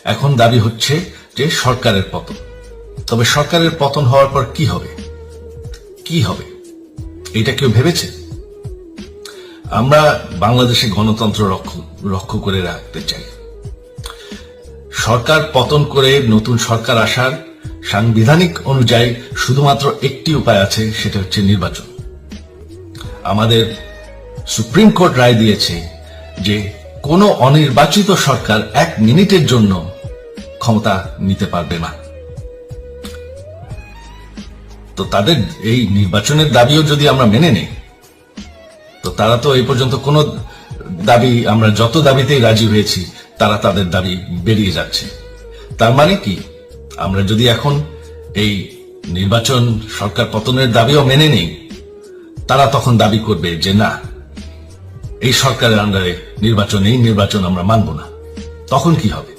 এখন দাবি হচ্ছে যে সরকারের পতন। তবে সরকারের পতন হওয়ার পর কি হবে, কি হবে এটা কেউ ভেবেছে? আমরা বাংলাদেশে গণতন্ত্র রক্ষা করে রাখতে চাই। সরকার পতন করে নতুন সরকার আসার সাংবিধানিক অনুযায়ী শুধুমাত্র একটি উপায় আছে, সেটা হচ্ছে নির্বাচন। আমাদের সুপ্রিম কোর্ট রায় দিয়েছে যে কোনো অনির্বাচিত সরকার 1 মিনিটের জন্য ক্ষমতা নিতে পারবে না। তো তাদের এই নির্বাচনের দাবিও যদি আমরা মেনে নেই, তো তারা তো এই পর্যন্ত কোনো দাবি, আমরা যত দাবিতেই রাজি হয়েছি তারা তাদের দাবি বেরিয়ে যাচ্ছে। তার মানে কি, আমরা যদি এখন এই নির্বাচন সরকার পতনের দাবিও মেনে নেই, তারা তখন দাবি করবে যে না, এই সরকারের আন্ডারে নির্বাচন আমরা মানব না। তখন কি হবে?